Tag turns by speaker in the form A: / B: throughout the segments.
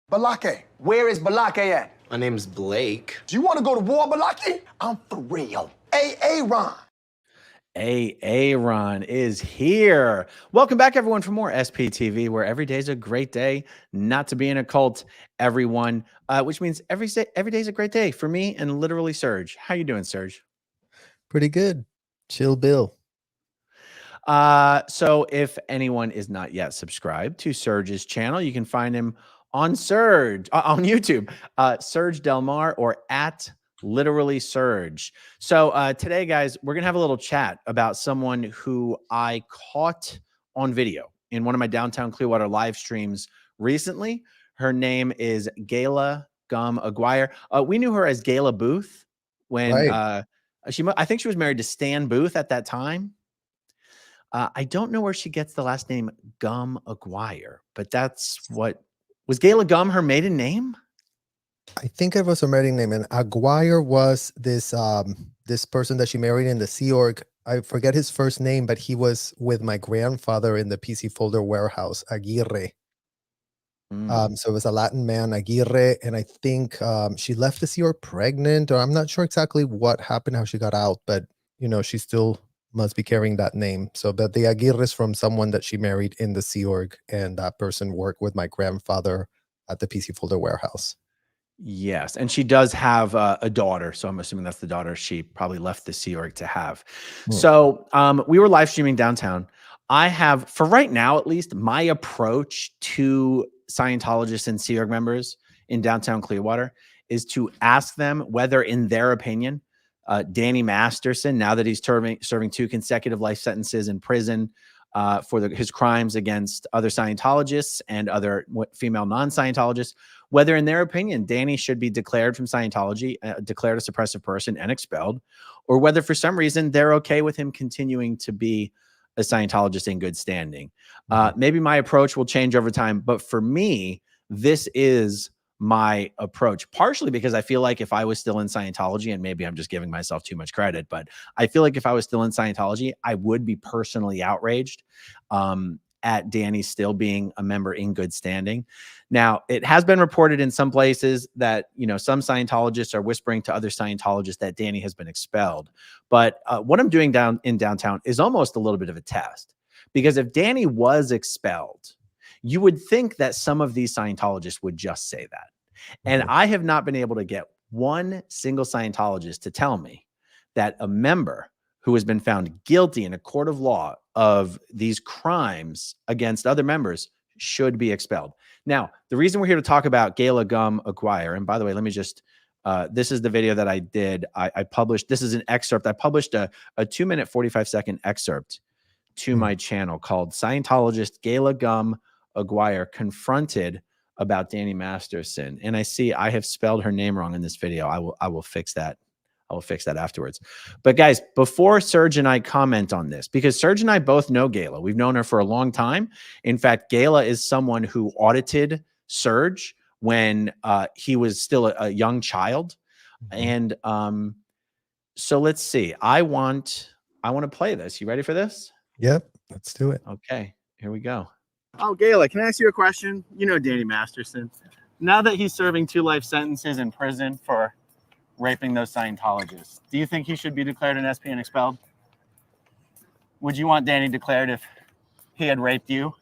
A: Balake, where is Balake at?
B: My name's Blake.
A: Do you want to go to war, Balake? I'm for real. Ron.
C: Ron is here. Welcome back, everyone, for more SPTV, where every day is a great day not to be in a cult, everyone, which means every day is a great day for me and literally Serge. How you doing, Serge?
D: Pretty good. Chill Bill.
C: So if anyone is not yet subscribed to Serge's channel, you can find him on YouTube, Serge Delmar, or at literally Serge. So today, guys, we're gonna have a little chat about someone who I caught on video in one of my downtown Clearwater live streams recently. Her name is GAYLA Aguirre. We knew her as GAYLA Booth when I think she was married to Stan Booth at that time. I don't know where she gets the last name Aguirre, but that's what was GAYLA her maiden name?
D: I think it was her maiden name, and Aguirre was this this person that she married in the Sea Org. I forget his first name, but he was with my grandfather in the PC folder warehouse, Aguirre. So it was a Latin man, Aguirre, and I think she left the Sea Org pregnant, or I'm not sure exactly what happened, how she got out, but you know, she still must be carrying that name. So, but the Aguirre is from someone that she married in the Sea Org, and that person worked with my grandfather at the PC folder warehouse.
C: Yes, and she does have a daughter, so I'm assuming that's the daughter she probably left the Sea Org to have. So we were live streaming downtown. I have, for right now at least, my approach to Scientologists and Sea Org members in downtown Clearwater is to ask them whether, in their opinion, Danny Masterson, now that he's serving 2 consecutive life sentences in prison for his crimes against other Scientologists and other female non-Scientologists, whether in their opinion, Danny should be declared from Scientology, declared a suppressive person and expelled, or whether for some reason they're okay with him continuing to be a Scientologist in good standing. Maybe my approach will change over time, but for me, this is my approach, partially because I feel like if I was still in Scientology, and maybe I'm just giving myself too much credit, but I feel like if I was still in Scientology, I would be personally outraged at Danny still being a member in good standing. Now, it has been reported in some places that, you know, some Scientologists are whispering to other Scientologists that Danny has been expelled. But what I'm doing down in downtown is almost a little bit of a test, because if Danny was expelled, you would think that some of these Scientologists would just say that. And I have not been able to get one single Scientologist to tell me that a member who has been found guilty in a court of law of these crimes against other members should be expelled. Now, the reason we're here to talk about GAYLA Aguirre, and by the way, let me just, this is the video that I did. I published, this is an excerpt. I published a 2-minute, 45-second excerpt to my channel called Scientologist GAYLA Aguirre Confronted about Danny Masterson. And I see I have spelled her name wrong in this video. I will fix that. I will fix that afterwards. But guys, before Serge and I comment on this, because Serge and I both know GAYLA. We've known her for a long time. In fact, GAYLA is someone who audited Serge when he was still a young child. And so let's see. I want to play this. You ready for this?
D: Yep, let's do it.
C: Okay, here we go.
E: Oh, GAYLA, can I ask you a question? You know Danny Masterson. Now that he's serving 2 life sentences in prison for raping those Scientologists, do you think he should be declared an SP and expelled? Would you want Danny declared if he had raped you?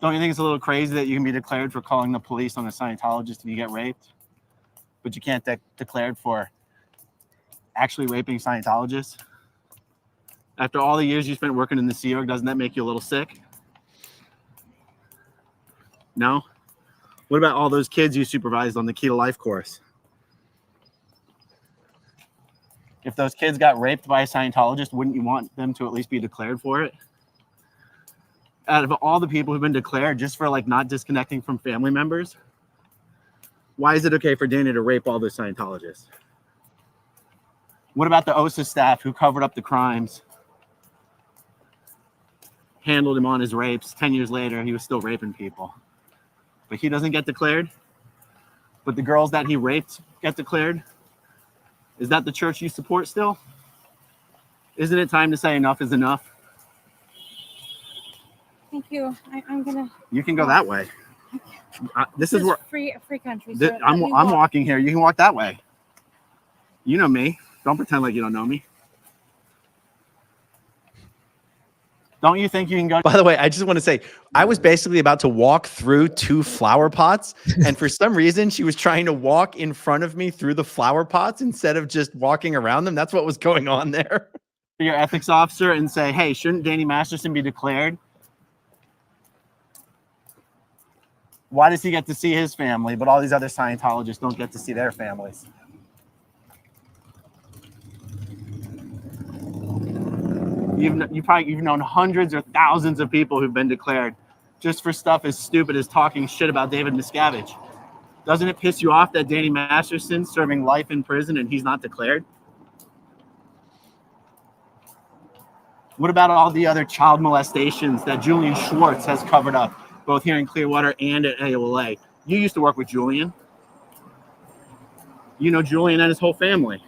E: Don't you think it's a little crazy that you can be declared for calling the police on a Scientologist if you get raped, but you can't get declared for actually raping Scientologists? After all the years you spent working in the Sea Org, doesn't that make you a little sick? No? What about all those kids you supervised on the Key to Life course? If those kids got raped by a Scientologist, wouldn't you want them to at least be declared for it? Out of all the people who've been declared just for like not disconnecting from family members, why is it okay for Danny to rape all those Scientologists? What about the OSA staff who covered up the crimes, handled him on his rapes? 10 years later, he was still raping people. But he doesn't get declared. But the girls that he raped get declared. Is that the church you support still? Isn't it time to say enough is enough?
B: Thank you. I'm gonna.
E: You can go that way. This is where
B: a free country. So
E: I'm walking here. You can walk that way. You know me. Don't pretend like you don't know me. Don't you think you can go?
C: By the way, I just want to say, I was basically about to walk through 2 flower pots, and for some reason, she was trying to walk in front of me through the flower pots instead of just walking around them. That's what was going on there.
E: Your ethics officer and say, hey, shouldn't Danny Masterson be declared? Why does he get to see his family, but all these other Scientologists don't get to see their families? You've known hundreds or thousands of people who've been declared just for stuff as stupid as talking shit about David Miscavige. Doesn't it piss you off that Danny Masterson's serving life in prison and he's not declared? What about all the other child molestations that Julian Schwartz has covered up, both here in Clearwater and at AOLA? You used to work with Julian. You know Julian and his whole family.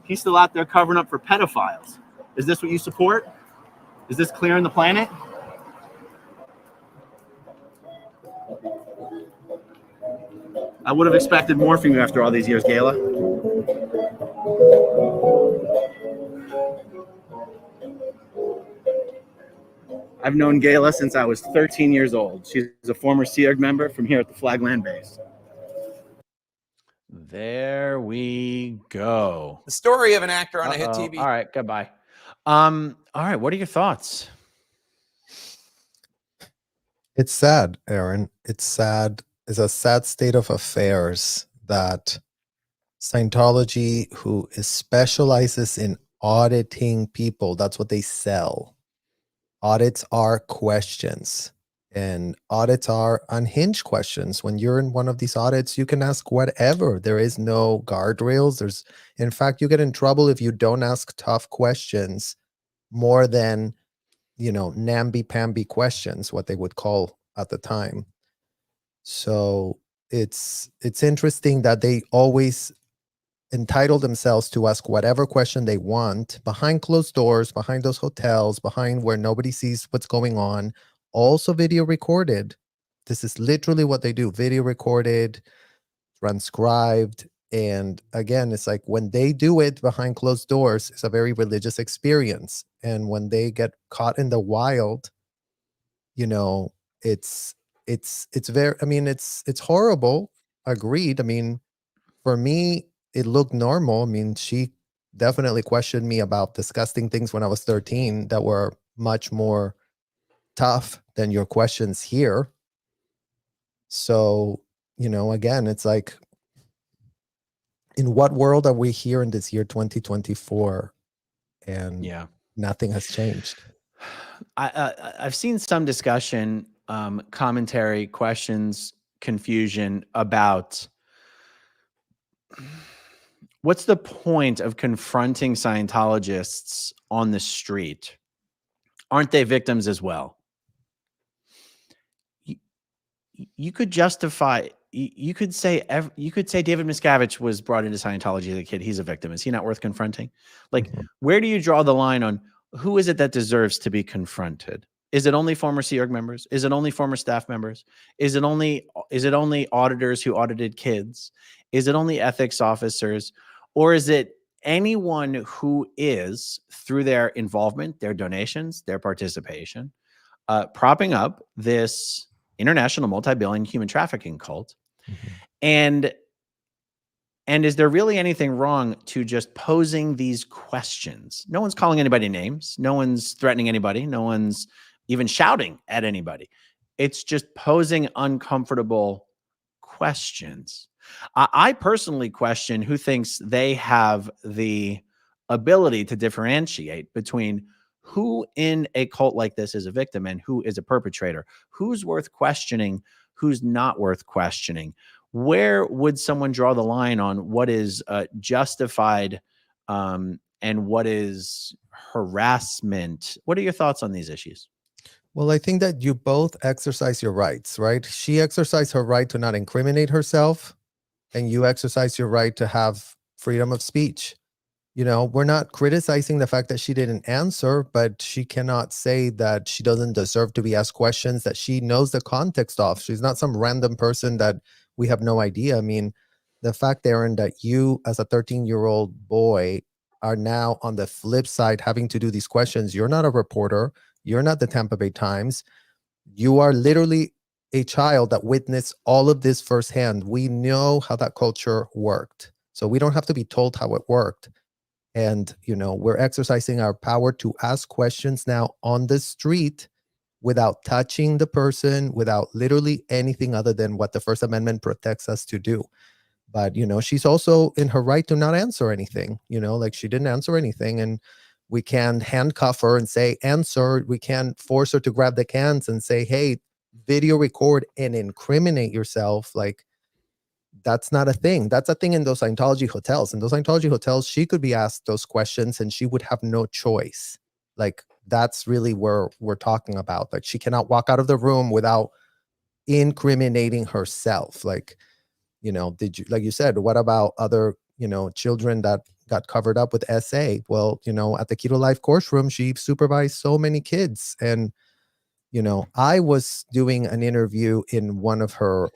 E: He's still out there covering up for pedophiles. Is this what you support? Is this clearing the planet? I would have expected more from you after all these years, Gayla. I've known Gayla since I was 13 years old. She's a former Sea Org member from here at the Flagland Base.
C: There we go.
F: The story of an actor on a hit TV.
C: All right, goodbye. All right, what are your thoughts?
D: It's sad, Aaron. It's sad. It's a sad state of affairs that Scientology, who specializes in auditing people, that's what they sell. Audits are questions, and audits are unhinged questions. When you're in one of these audits, you can ask whatever. There is no guardrails. In fact, you get in trouble if you don't ask tough questions more than, namby-pamby questions, what they would call at the time. So it's interesting that they always entitle themselves to ask whatever question they want behind closed doors, behind those hotels, behind where nobody sees what's going on, also video recorded. This is literally what they do: video recorded, transcribed. And again, it's like when they do it behind closed doors, it's a very religious experience. And when they get caught in the wild, it's very, it's horrible. Agreed. For me, it looked normal. She definitely questioned me about disgusting things when I was 13 that were much more tough than your questions here. So, again, it's like, in what world are we here in this year 2024? And nothing has changed.
C: I've seen some discussion, commentary, questions, confusion about what's the point of confronting Scientologists on the street? Aren't they victims as well? You could justify, you could say David Miscavige was brought into Scientology as a kid. He's a victim. Is he not worth confronting? Like, where do you draw the line on who is it that deserves to be confronted? Is it only former Sea Org members? Is it only former staff members? Is it only auditors who audited kids? Is it only ethics officers? Or is it anyone who is, through their involvement, their donations, their participation, propping up this international multi-billion human trafficking cult? And is there really anything wrong to just posing these questions? No one's calling anybody names. No one's threatening anybody. No one's even shouting at anybody. It's just posing uncomfortable questions. I personally question who thinks they have the ability to differentiate between who in a cult like this is a victim and who is a perpetrator, who's worth questioning, who's not worth questioning. Where would someone draw the line on what is justified and what is harassment? What are your thoughts on these issues?
D: Well, I think that you both exercise your rights, right? She exercised her right to not incriminate herself, and you exercise your right to have freedom of speech. You know, we're not criticizing the fact that she didn't answer, but she cannot say that she doesn't deserve to be asked questions that she knows the context of. She's not some random person that we have no idea. I mean, the fact, Aaron, that you as a 13-year-old boy are now on the flip side having to do these questions. You're not a reporter. You're not the Tampa Bay Times. You are literally a child that witnessed all of this firsthand. We know how that culture worked. So we don't have to be told how it worked. And, you know, we're exercising our power to ask questions now on the street without touching the person, without literally anything other than what the First Amendment protects us to do. But, you know, she's also in her right to not answer anything, you know, like she didn't answer anything. And we can handcuff her and say, answer. We can force her to grab the cans and say, hey, video record and incriminate yourself. Like, that's not a thing. That's a thing in those Scientology hotels. In those Scientology hotels, she could be asked those questions and she would have no choice. Like, that's really where we're talking about. Like, she cannot walk out of the room without incriminating herself. Like, you know, did you, like you said, what about other, you know, children that got covered up with SA? Well, you know, at the Keto Life course room, she supervised so many kids. And, you know, I was doing an interview in one of her,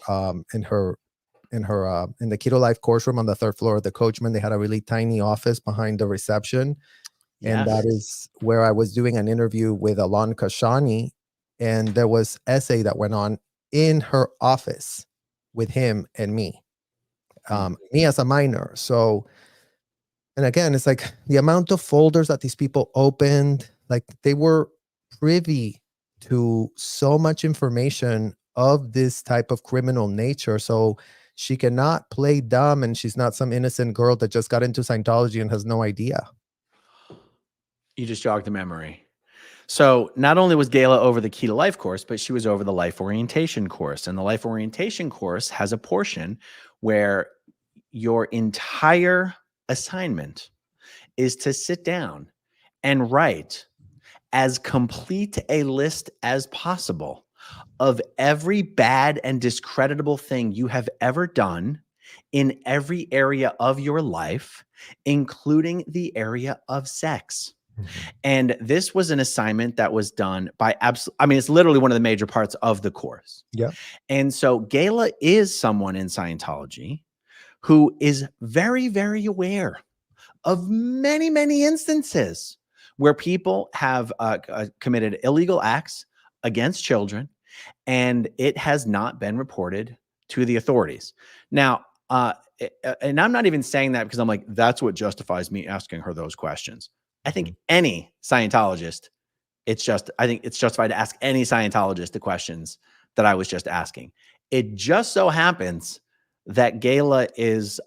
D: in the Keto Life course room on the 3rd floor of the Coachman. They had a really tiny office behind the reception. And that is where I was doing an interview with Alon Kashani. And there was essay that went on in her office with him and me, me as a minor. So, and again, it's like the amount of folders that these people opened, like they were privy to so much information of this type of criminal nature. So she cannot play dumb, and she's not some innocent girl that just got into Scientology and has no idea.
C: You just jogged the memory. So not only was Gayla over the Key to Life course, but she was over the life orientation course. And the life orientation course has a portion where your entire assignment is to sit down and write as complete a list as possible of every bad and discreditable thing you have ever done in every area of your life, including the area of sex. And this was an assignment that was done by I mean, it's literally one of the major parts of the course.
D: Yeah.
C: And so Gayla is someone in Scientology who is very, very aware of many, many instances where people have committed illegal acts against children, and it has not been reported to the authorities. Now, and I'm not even saying that because I'm like, that's what justifies me asking her those questions. I think any Scientologist, I think it's justified to ask any Scientologist the questions that I was just asking. It just so happens that Gayla is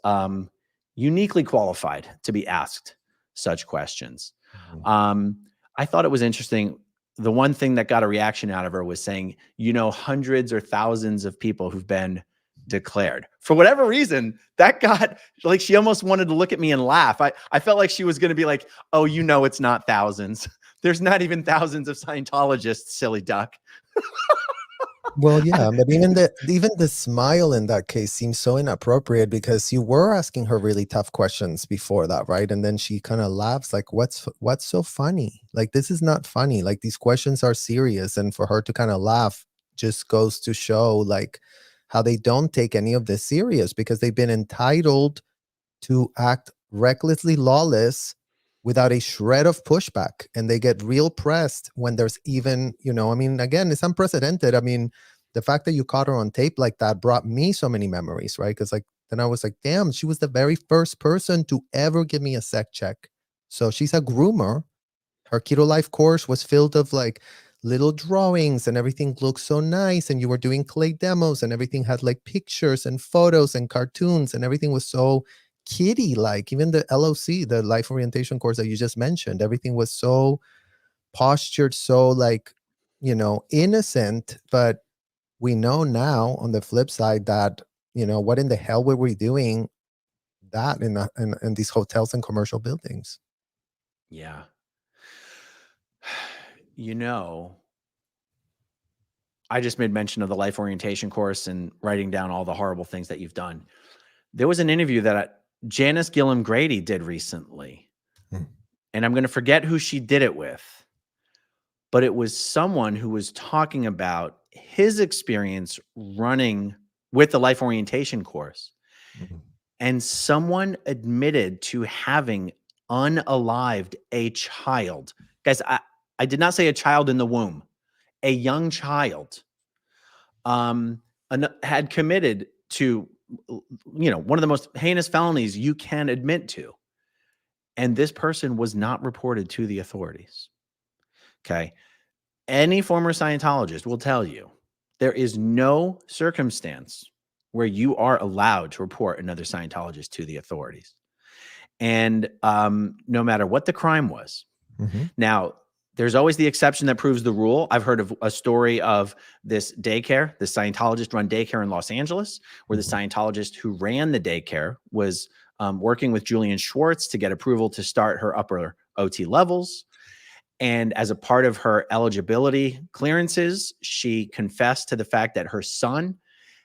C: uniquely qualified to be asked such questions. I thought it was interesting. The one thing that got a reaction out of her was saying, you know, hundreds or thousands of people who've been declared. For whatever reason, that got, like, she almost wanted to look at me and laugh. I felt like she was going to be like, oh, you know, it's not thousands. There's not even thousands of Scientologists, silly duck.
D: Well, yeah, but even the smile in that case seems so inappropriate because you were asking her really tough questions before that, right? And then she kind of laughs like, what's so funny? Like, this is not funny. Like, these questions are serious. And for her to kind of laugh just goes to show like how they don't take any of this serious because they've been entitled to act recklessly lawless without a shred of pushback. And they get real pressed when there's even, you know, I mean, again, it's unprecedented. I mean, the fact that you caught her on tape like that brought me so many memories, right? Because like, then I was like, damn, she was the very first person to ever give me a sec check. So she's a groomer. Her Keto Life course was filled of like little drawings and everything looked so nice. And you were doing clay demos and everything had like pictures and photos and cartoons and everything was so kiddie like. Even the LOC, the life orientation course that you just mentioned, everything was so postured, so like, you know, innocent. But we know now on the flip side that, you know, what in the hell were we doing that in these hotels and commercial buildings?
C: Yeah. You know, I just made mention of the life orientation course and writing down all the horrible things that you've done. There was an interview that Janice Gillum Grady did recently And I'm going to forget who she did it with, but it was someone who was talking about his experience running with the life orientation course. And someone admitted to having unalived a child. Guys, I did not say a child in the womb, a young child had committed to, one of the most heinous felonies you can admit to. And this person was not reported to the authorities. Okay. Any former Scientologist will tell you there is no circumstance where you are allowed to report another Scientologist to the authorities. And no matter what the crime was. Now, there's always the exception that proves the rule. I've heard of a story of this daycare, the Scientologist-run daycare in Los Angeles, where the Scientologist who ran the daycare was working with Julian Schwartz to get approval to start her upper OT levels. And as a part of her eligibility clearances, she confessed to the fact that her son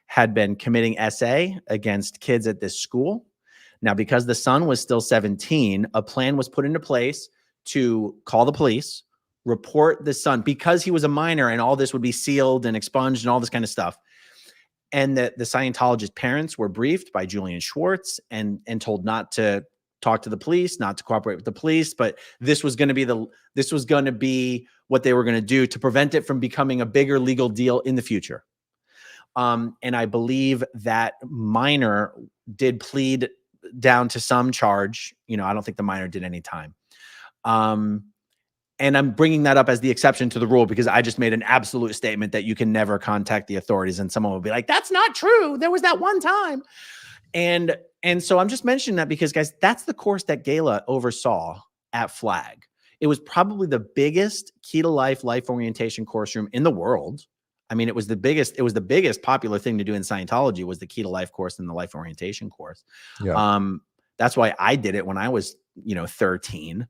C: had been committing SA against kids at this school. Now, because the son was still 17, a plan was put into place to call the police, report the son, because he was a minor, and all this would be sealed and expunged and all this kind of stuff. And the Scientologist parents were briefed by Julian Schwartz and told not to talk to the police, not to cooperate with the police, but this was going to be what they were going to do to prevent it from becoming a bigger legal deal in the future. And I believe that minor did plead down to some charge. I don't think the minor did any time. And I'm bringing that up as the exception to the rule because I just made an absolute statement that you can never contact the authorities, and someone will be like, that's not true. There was that one time. And so I'm just mentioning that because, guys, that's the course that GAYLA oversaw at Flag. It was probably the biggest key to life orientation course room in the world. I mean, it was the biggest popular thing to do in Scientology was the key to life course and the life orientation course. Yeah. That's why I did it when I was, 13.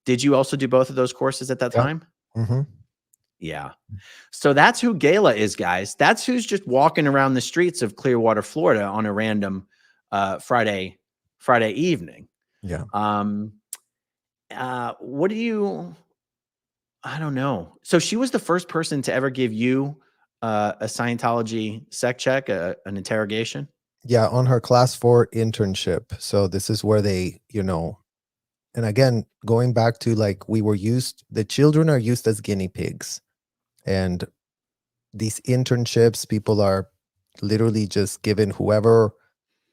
C: Did you also do both of those courses at that time? Yeah. So that's who GAYLA is, guys. That's who's just walking around the streets of Clearwater, Florida on a random Friday evening. Yeah. I don't know. So she was the first person to ever give you a Scientology sec check, an interrogation?
D: Yeah, on her class 4 internship. So this is where they, and again, going back to the children are used as guinea pigs. And these internships, people are literally just given whoever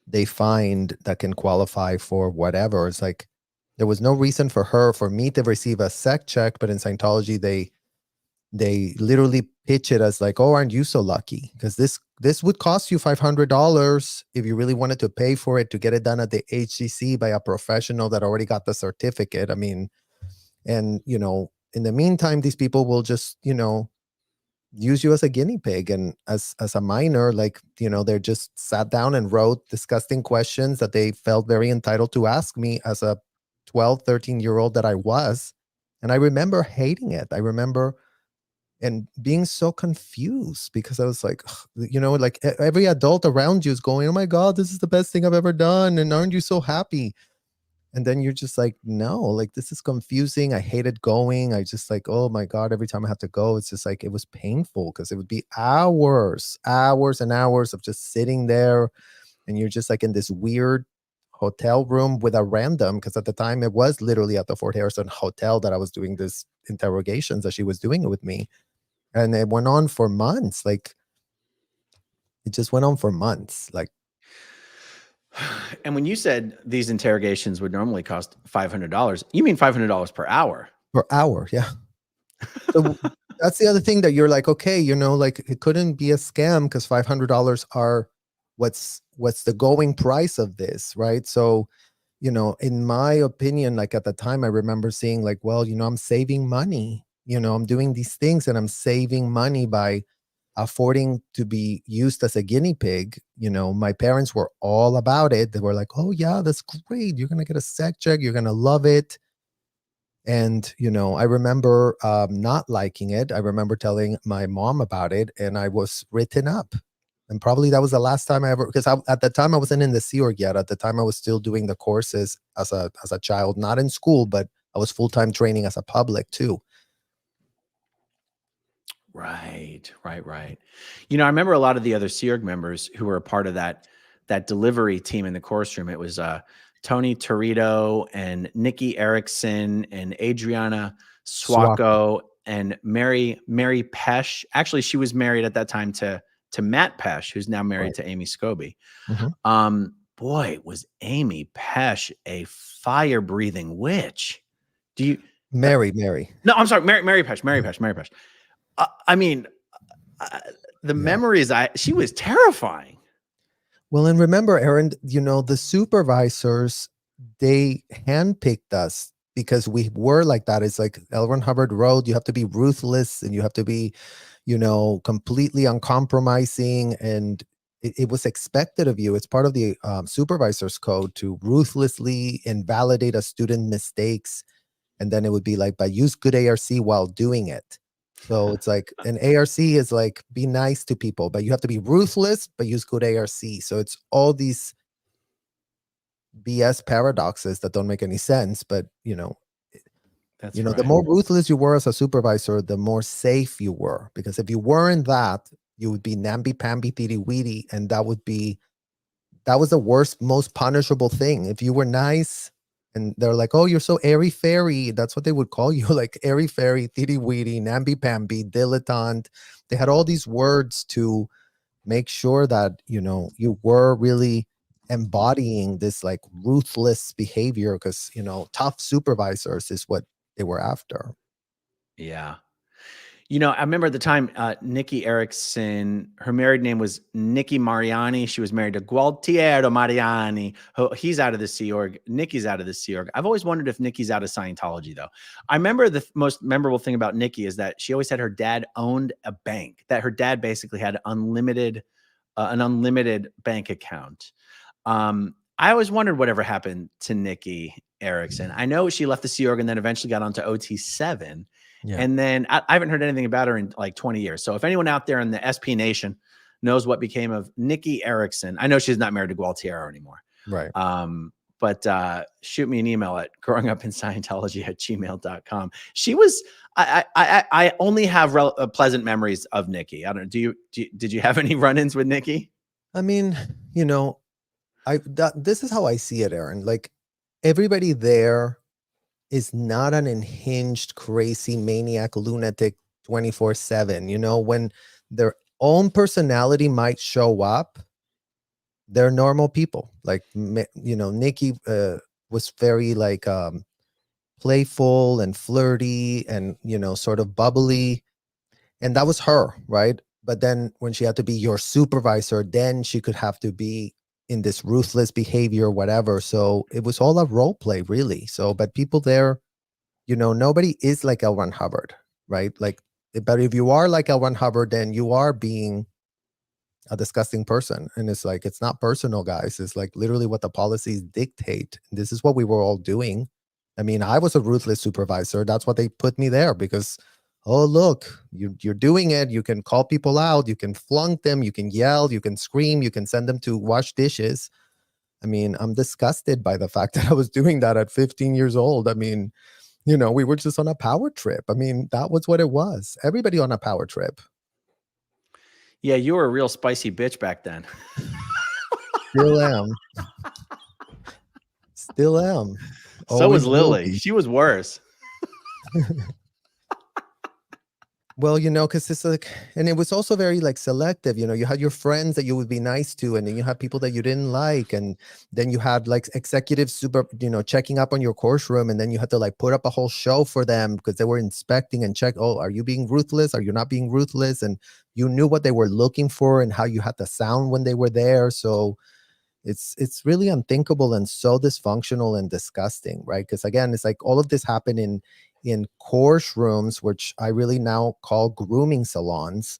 D: they find that can qualify for whatever. It's like, there was no reason for me to receive a sec check, but in Scientology, they literally pitch it as like, oh, aren't you so lucky? Because this would cost you $500 if you really wanted to pay for it to get it done at the HCC by a professional that already got the certificate. I mean, and, in the meantime, these people will just, use you as a guinea pig. And as a minor, they're just sat down and wrote disgusting questions that they felt very entitled to ask me as a 12, 13-year-old that I was. And I remember hating it. I remember and being so confused because I was like, every adult around you is going, oh my God, this is the best thing I've ever done. And aren't you so happy? And then you're just like, no, this is confusing. I hated going. I just oh my God, every time I have to go, it's just it was painful because it would be hours and hours of just sitting there. And you're just in this weird hotel room with a random, because at the time it was literally at the Fort Harrison Hotel that I was doing this interrogations that she was doing it with me. And it went on for months. It just went on for months.
C: And when you said these interrogations would normally cost $500, you mean $500 per hour?
D: Per hour, yeah. So that's the other thing that you're like, okay, it couldn't be a scam because $500 are what's the going price of this, right? So, in my opinion, at the time, I remember seeing well, I'm saving money. I'm doing these things and I'm saving money by affording to be used as a guinea pig. My parents were all about it. They were like, oh yeah, that's great. You're going to get a sec check. You're going to love it. And, I remember not liking it. I remember telling my mom about it and I was written up. And probably that was the last time I ever, because at the time I wasn't in the Sea Org yet. At the time I was still doing the courses as a child, not in school, but I was full-time training as a public too.
C: Right. You know, I remember a lot of the other Sea Org members who were a part of that delivery team in the course room. It was Tony Torito and Nikki Erickson and Adriana Swacco and Mary Pesh. Actually, she was married at that time to Matt Pesh, who's now married to Amy Scobie. Boy, was Amy Pesh a fire-breathing witch. Do you
D: Mary?
C: No, I'm sorry, Mary Pesh. I mean, the memories she was terrifying.
D: Well, and remember, Aaron, you know, the supervisors, they handpicked us because we were like that. It's like L. Ron Hubbard wrote, you have to be ruthless and you have to be, you know, completely uncompromising. And it was expected of you. It's part of the supervisor's code to ruthlessly invalidate a student mistakes. And then it would be like, but use good ARC while doing it. So it's like an ARC is like, be nice to people, but you have to be ruthless, but use good ARC. So it's all these BS paradoxes that don't make any sense. But, you know, the more ruthless you were as a supervisor, the more safe you were. Because if you weren't that, you would be namby-pamby, thidy-weedy. And that was the worst, most punishable thing. If you were nice, and they're like, oh, you're so airy-fairy. That's what they would call you, like airy-fairy, thidy-weedy, namby-pamby, dilettante. They had all these words to make sure that, you know, you were really embodying this like ruthless behavior because, you know, tough supervisors is what they were after.
C: Yeah. You know, I remember at the time, Nikki Erickson, her married name was Nikki Mariani. She was married to Gualtiero Mariani. He's out of the Sea Org. Nikki's out of the Sea Org. I've always wondered if Nikki's out of Scientology, though. I remember the most memorable thing about Nikki is that she always had her dad owned a bank, that her dad basically had an unlimited bank account. I always wondered whatever happened to Nikki Erickson. I know she left the Sea Org and then eventually got onto OT7. Yeah. And then I haven't heard anything about her in like 20 years. So if anyone out there in the SP Nation knows what became of Nikki Erickson, I know she's not married to Gualtiero anymore.
D: Right.
C: But shoot me an email at growingupinscientology@gmail.com. She was, I only have pleasant memories of Nikki. I don't know. Did you have any run-ins with Nikki?
D: I mean, you know, this is how I see it, Aaron. Like everybody there is not an unhinged, crazy, maniac, lunatic 24/7. You know, when their own personality might show up, they're normal people. Like, you know, Nikki was very like playful and flirty and, you know, sort of bubbly. And that was her, right? But then when she had to be your supervisor, then she could have to be in this ruthless behavior, whatever. So it was all a role play, really. So, but people there, you know, nobody is like L. Ron Hubbard, right? Like, but if you are like L. Ron Hubbard, then you are being a disgusting person. And it's like, it's not personal, guys. It's like literally what the policies dictate. This is what we were all doing. I mean, I was a ruthless supervisor. That's what they put me there because, oh, look, you're doing it. You can call people out. You can flunk them. You can yell. You can scream. You can send them to wash dishes. I mean, I'm disgusted by the fact that I was doing that at 15 years old. I mean, you know, we were just on a power trip. I mean, that was what it was. Everybody on a power trip.
C: Yeah, you were a real spicy bitch back then.
D: Still am. Still am.
C: So was Lily. She was worse.
D: Well, you know, because it's like, and it was also very like selective, you know, you had your friends that you would be nice to, and then you had people that you didn't like. And then you had like executives checking up on your course room. And then you had to like put up a whole show for them because they were inspecting and check, oh, are you being ruthless? Are you not being ruthless? And you knew what they were looking for and how you had to sound when they were there. So it's really unthinkable and so dysfunctional and disgusting, right? Because again, it's like all of this happened in course rooms, which I really now call grooming salons,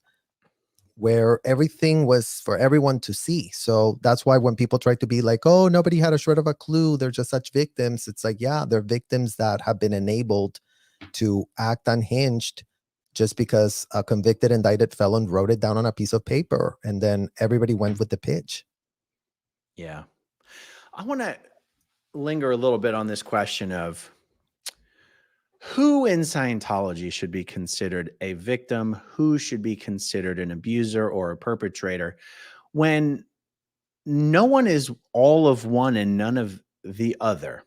D: where everything was for everyone to see. So that's why when people try to be like, oh, nobody had a shred of a clue, they're just such victims. It's like, yeah, they're victims that have been enabled to act unhinged just because a convicted, indicted felon wrote it down on a piece of paper, and then everybody went with the pitch.
C: Yeah. I want to linger a little bit on this question of who in Scientology should be considered a victim, who should be considered an abuser or a perpetrator, when no one is all of one and none of the other.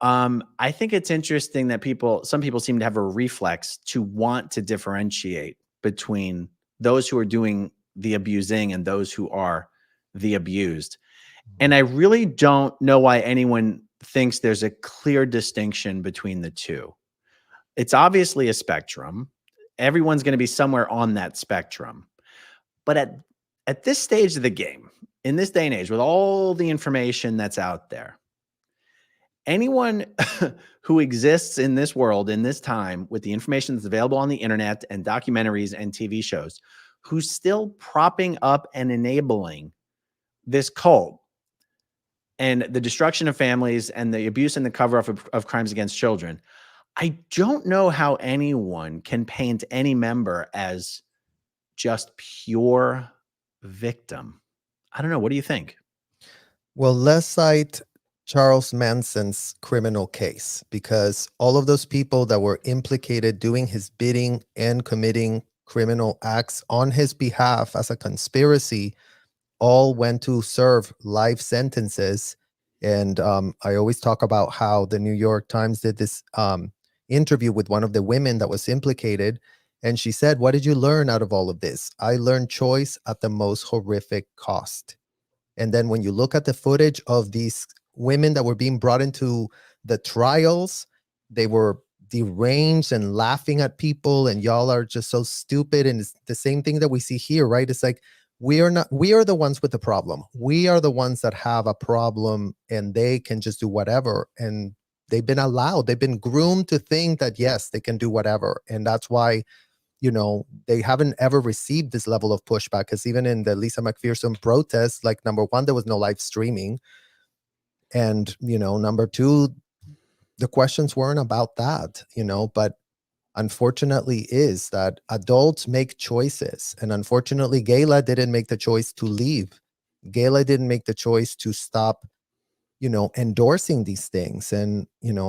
C: I think it's interesting that some people seem to have a reflex to want to differentiate between those who are doing the abusing and those who are the abused. And I really don't know why anyone thinks there's a clear distinction between the two. It's obviously a spectrum. Everyone's going to be somewhere on that spectrum. But at this stage of the game, in this day and age, with all the information that's out there, anyone who exists in this world, in this time, with the information that's available on the internet and documentaries and TV shows, who's still propping up and enabling this cult and the destruction of families and the abuse and the cover-up of crimes against children, I don't know how anyone can paint any member as just pure victim. I don't know. What do you think?
D: Well, let's cite Charles Manson's criminal case, because all of those people that were implicated doing his bidding and committing criminal acts on his behalf as a conspiracy all went to serve life sentences. And I always talk about how the New York Times did this interview with one of the women that was implicated. And she said, "What did you learn out of all of this?" "I learned choice at the most horrific cost." And then when you look at the footage of these women that were being brought into the trials, they were deranged and laughing at people, and y'all are just so stupid. And it's the same thing that we see here, right? It's like, we are the ones with the problem. We are the ones that have a problem, and they can just do whatever. And they've been groomed to think that, yes, they can do whatever. And that's why, they haven't ever received this level of pushback. Because even in the Lisa McPherson protest, like, number one, there was no live streaming. And, number two, the questions weren't about that, but unfortunately is that adults make choices. And unfortunately, GAYLA didn't make the choice to leave. GAYLA didn't make the choice to stop, endorsing these things. And,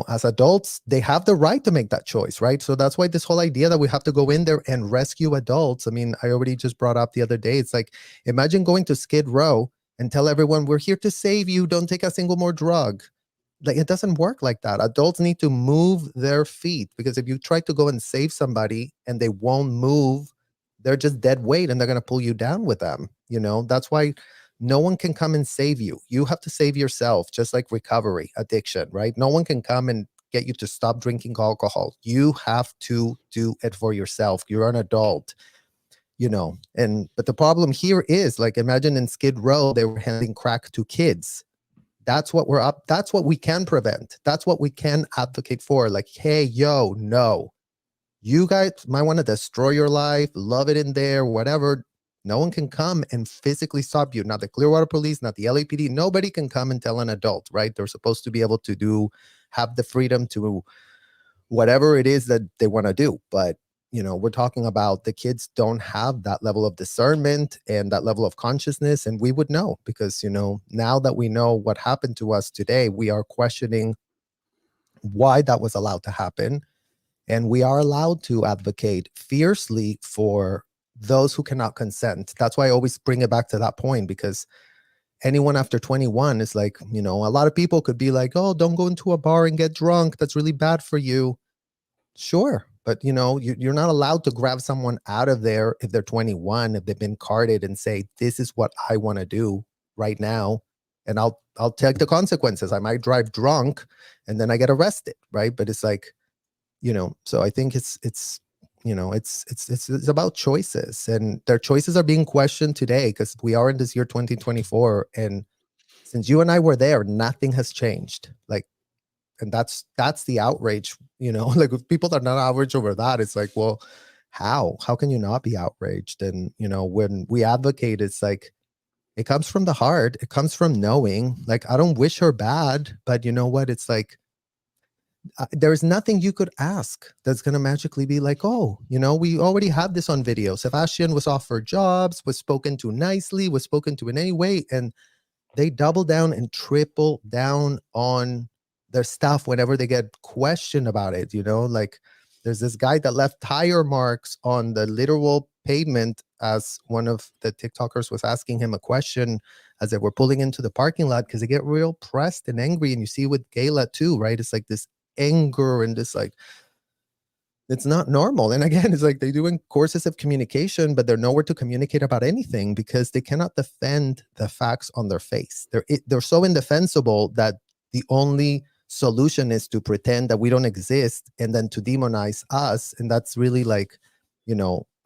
D: as adults, they have the right to make that choice, right? So that's why this whole idea that we have to go in there and rescue adults. I mean, I already just brought up the other day, it's like, imagine going to Skid Row and tell everyone, "We're here to save you. Don't take a single more drug." Like, it doesn't work like that. Adults need to move their feet, because if you try to go and save somebody and they won't move, they're just dead weight, and they're going to pull you down with them. That's why no one can come and save you. You have to save yourself, just like recovery, addiction, right? No one can come and get you to stop drinking alcohol. You have to do it for yourself. You're an adult. But the problem here is, like, imagine in Skid Row, they were handing crack to kids. That's what that's what we can prevent. That's what we can advocate for. Like, hey, yo, no, you guys might want to destroy your life, love it in there, whatever. No one can come and physically stop you. Not the Clearwater Police, not the LAPD. Nobody can come and tell an adult, right? They're supposed to be able to have the freedom to whatever it is that they want to do. But we're talking about the kids don't have that level of discernment and that level of consciousness. And we would know, because, now that we know what happened to us today, we are questioning why that was allowed to happen. And we are allowed to advocate fiercely for those who cannot consent. That's why I always bring it back to that point, because anyone after 21 is like, a lot of people could be like, "Oh, don't go into a bar and get drunk. That's really bad for you." Sure. But, you're not allowed to grab someone out of there if they're 21, if they've been carded, and say, "This is what I want to do right now. And I'll take the consequences. I might drive drunk and then I get arrested." Right. But it's like, so I think it's about choices, and their choices are being questioned today, because we are in this year 2024. And since you and I were there, nothing has changed. Like, and that's the outrage, like, if people are not outraged over that, it's like, well, how can you not be outraged? And, when we advocate, it's like, it comes from the heart. It comes from knowing, like, I don't wish her bad, but you know what? It's like, There's nothing you could ask that's going to magically be like, oh, we already have this on video. Sebastian was offered jobs, was spoken to nicely, was spoken to in any way. And they double down and triple down on their stuff whenever they get questioned about it. Like there's this guy that left tire marks on the literal pavement as one of the TikTokers was asking him a question as they were pulling into the parking lot, because they get real pressed and angry. And you see with GAYLA too, right? It's like this anger and this like, it's not normal. And again, it's like they're doing courses of communication, but they're nowhere to communicate about anything because they cannot defend the facts on their face. They're so indefensible that the only solution is to pretend that we don't exist and then to demonize us. And that's really like,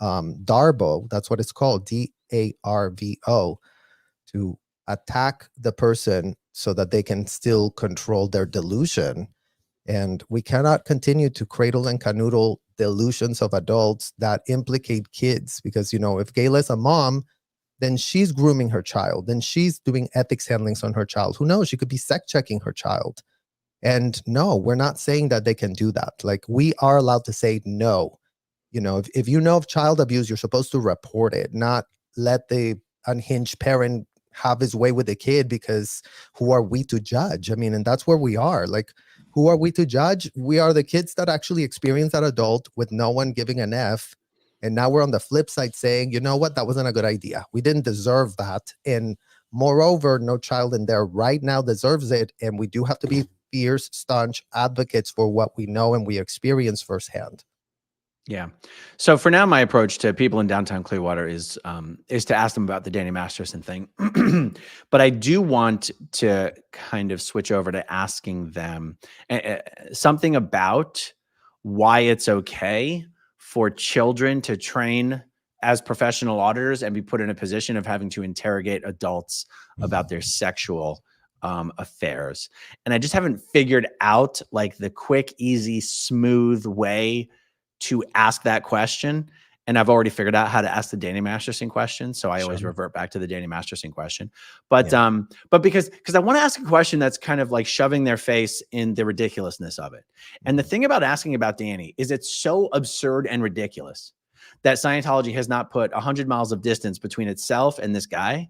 D: Darbo, that's what it's called, DARVO, to attack the person so that they can still control their delusion. And we cannot continue to cradle and canoodle delusions of adults that implicate kids, because, if GAYLA is a mom, then she's grooming her child, then she's doing ethics handlings on her child. Who knows? She could be sex checking her child. And no, we're not saying that they can do that. Like, we are allowed to say no. If you know of child abuse, you're supposed to report it, not let the unhinged parent have his way with the kid, because who are we to judge? I mean, and that's where we are. Like, who are we to judge? We are the kids that actually experience that adult with no one giving an F. And now we're on the flip side saying, you know what, that wasn't a good idea. We didn't deserve that. And moreover, no child in there right now deserves it. And we do have to be fierce, staunch advocates for what we know and we experience firsthand.
C: Yeah. So for now, my approach to people in downtown Clearwater is to ask them about the Danny Masterson thing. But I do want to kind of switch over to asking them something about why it's okay for children to train as professional auditors and be put in a position of having to interrogate adults about their sexual affairs. And I just haven't figured out like the quick, easy, smooth way to ask that question. And I've already figured out how to ask the Danny Masterson question. So I always revert back to the Danny Masterson question. But but because I want to ask a question that's kind of like shoving their face in the ridiculousness of it. And the thing about asking about Danny is it's so absurd and ridiculous that Scientology has not put 100 miles of distance between itself and this guy,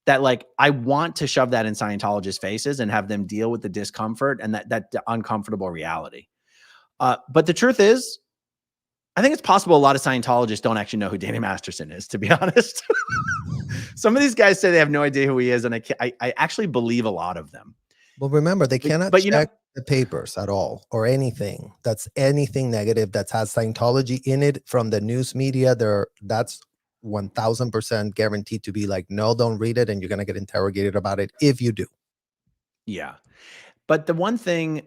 C: that like I want to shove that in Scientologists' faces and have them deal with the discomfort and that uncomfortable reality. But the truth is, I think it's possible a lot of Scientologists don't actually know who Danny Masterson is, to be honest. Some of these guys say they have no idea who he is, and I actually believe a lot of them.
D: Well, remember, they cannot check the papers at all or anything. That's anything negative that has Scientology in it from the news media. That's 1000% guaranteed to be like, no, don't read it, and you're going to get interrogated about it if you do.
C: Yeah. But the one thing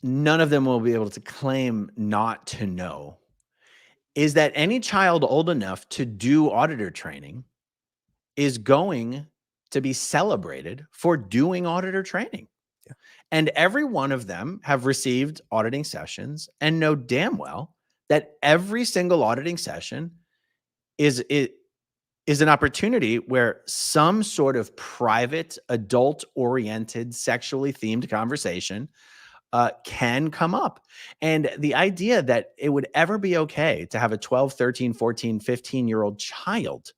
C: none of them will be able to claim not to know is that any child old enough to do auditor training is going to be celebrated for doing auditor training. Yeah. And every one of them have received auditing sessions and know damn well that every single auditing session is an opportunity where some sort of private, adult-oriented, sexually themed conversation can come up. And the idea that it would ever be okay to have a 12, 13, 14, 15-year-old child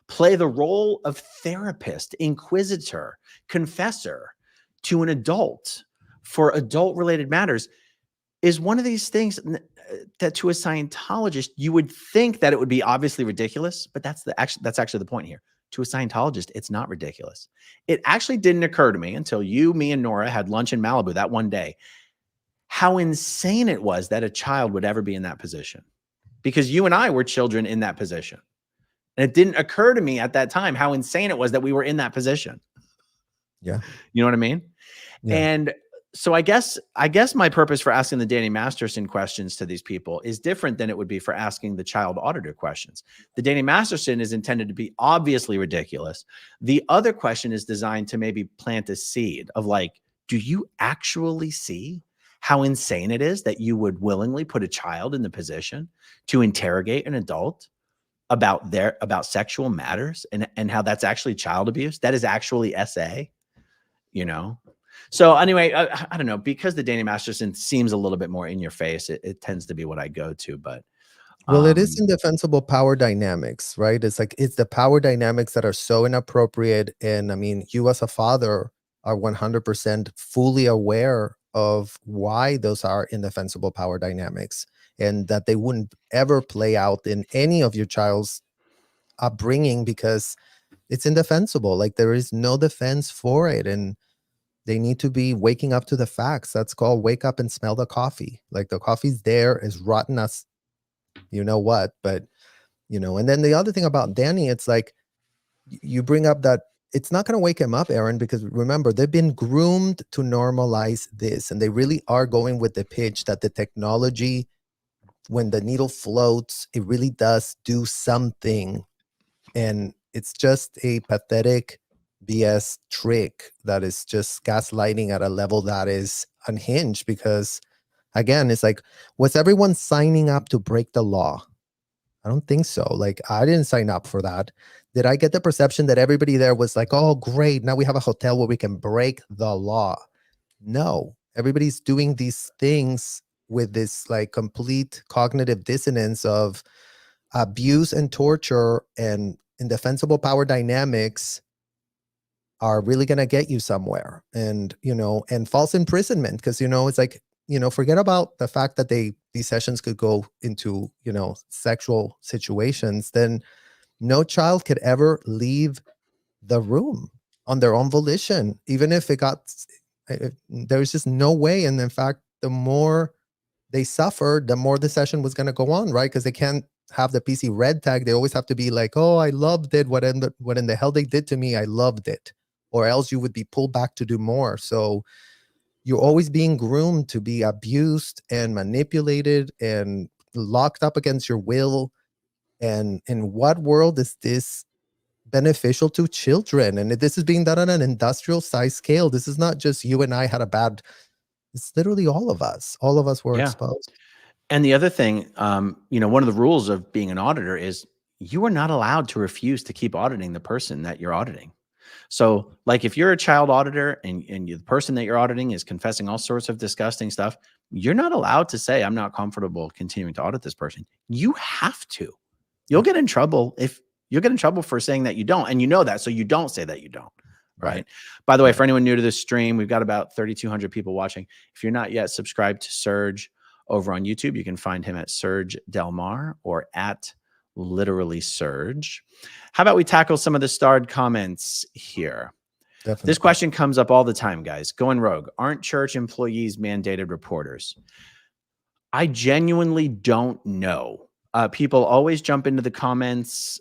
C: play the role of therapist, inquisitor, confessor to an adult for adult-related matters is one of these things that to a Scientologist, you would think that it would be obviously ridiculous, but that's actually the point here. To a Scientologist, it's not ridiculous. It actually didn't occur to me until you, me, and Nora had lunch in Malibu that one day, how insane it was that a child would ever be in that position, because you and I were children in that position. And it didn't occur to me at that time how insane it was that we were in that position.
D: Yeah.
C: You know what I mean? Yeah. And so I guess my purpose for asking the Danny Masterson questions to these people is different than it would be for asking the child auditor questions. The Danny Masterson is intended to be obviously ridiculous. The other question is designed to maybe plant a seed of like, do you actually see how insane it is that you would willingly put a child in the position to interrogate an adult about sexual matters and how that's actually child abuse? That is actually SA, you know? So anyway, I don't know, because the Danny Masterson seems a little bit more in your face. It tends to be what I go to, but
D: Well, it is indefensible power dynamics, right? It's like it's the power dynamics that are so inappropriate. And I mean, you as a father are 100% fully aware of why those are indefensible power dynamics and that they wouldn't ever play out in any of your child's upbringing because it's indefensible. Like there is no defense for it. And they need to be waking up to the facts. That's called wake up and smell the coffee. Like the coffee's there, as rotten as you know what, but you know. And then the other thing about Danny, it's like you bring up that it's not going to wake him up, Aaron, because remember, they've been groomed to normalize this, and they really are going with the pitch that the technology, when the needle floats, it really does do something. And it's just a pathetic BS trick that is just gaslighting at a level that is unhinged. Because again, it's like, was everyone signing up to break the law? I don't think so. Like, I didn't sign up for that. Did I get the perception that everybody there was like, oh, great, now we have a hotel where we can break the law? No, everybody's doing these things with this like complete cognitive dissonance of abuse and torture and indefensible power dynamics are really going to get you somewhere. And, you know, and false imprisonment, because, you know, it's like, you know, forget about the fact that these sessions could go into, you know, sexual situations. Then no child could ever leave the room on their own volition, even if it got, there's just no way. And in fact, the more they suffered, the more the session was going to go on, right? Because they can't have the PC red tag. They always have to be like, oh, I loved it. What in the hell they did to me, I loved it. Or else you would be pulled back to do more. So you're always being groomed to be abused and manipulated and locked up against your will. And in what world is this beneficial to children? And this is being done on an industrial size scale. This is not just you and I had a bad, it's literally all of us. All of us were exposed.
C: And the other thing, you know, one of the rules of being an auditor is you are not allowed to refuse to keep auditing the person that you're auditing. So like if you're a child auditor and the person that you're auditing is confessing all sorts of disgusting stuff, you're not allowed to say, I'm not comfortable continuing to audit this person. You have to. You'll get in trouble for saying that you don't. And you know that, so you don't say that you don't. Right. By the way, for anyone new to this stream, we've got about 3,200 people watching. If you're not yet subscribed to Serge over on YouTube, you can find him at Serge Delmar or at literally Serge. How about we tackle some of the starred comments here? Definitely. This question comes up all the time, guys. Going rogue. Aren't church employees mandated reporters? I genuinely don't know. People always jump into the comments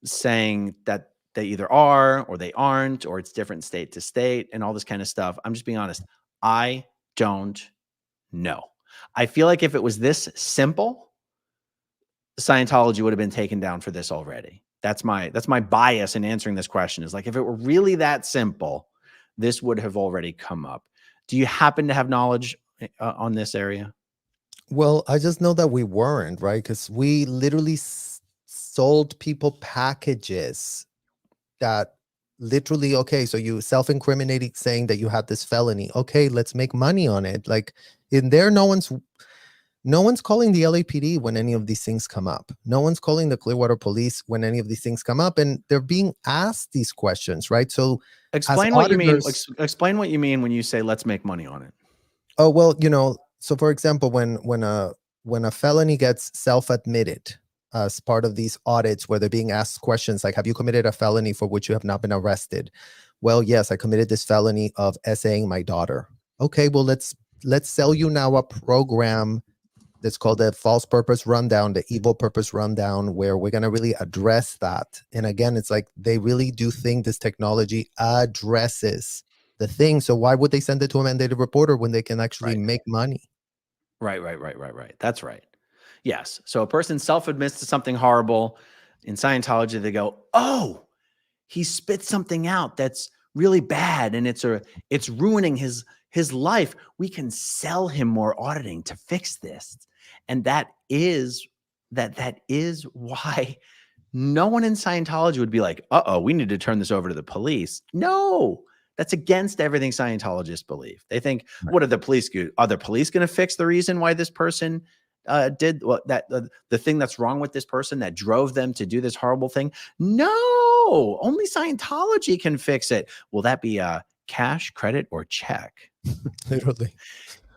C: saying that they either are or they aren't, or it's different state to state and all this kind of stuff. I'm just being honest. I don't know. I feel like if it was this simple, Scientology would have been taken down for this already. That's my bias in answering this question, is like, if it were really that simple, this would have already come up. Do you happen to have knowledge on this area?
D: Well, I just know that we weren't, right? Because we literally sold people packages that literally, okay, so you self-incriminating saying that you had this felony. Okay, let's make money on it. Like in there, no one's calling the LAPD when any of these things come up. No one's calling the Clearwater Police when any of these things come up, and they're being asked these questions, right? So
C: explain what you mean. Explain what you mean when you say let's make money on it.
D: Oh, well, you know, so for example, when a felony gets self-admitted as part of these audits where they're being asked questions like, have you committed a felony for which you have not been arrested? Well, yes, I committed this felony of essaying my daughter. Okay, well, let's sell you now a program that's called the false purpose rundown, the evil purpose rundown, where we're going to really address that. And again, it's like they really do think this technology addresses the thing. So why would they send it to a mandated reporter when they can actually make money?
C: Right. That's right. Yes. So a person self-admits to something horrible. In Scientology, they go, oh, he spit something out that's really bad and it's ruining his life. We can sell him more auditing to fix this. And that is why no one in Scientology would be like, uh-oh, we need to turn this over to the police. No, That's against everything Scientologists believe. They think, what are the police do? Are the police going to fix the reason why this person did what the thing that's wrong with this person that drove them to do this horrible thing? No, only Scientology can fix it. Will that be cash, credit, or check?
D: Literally.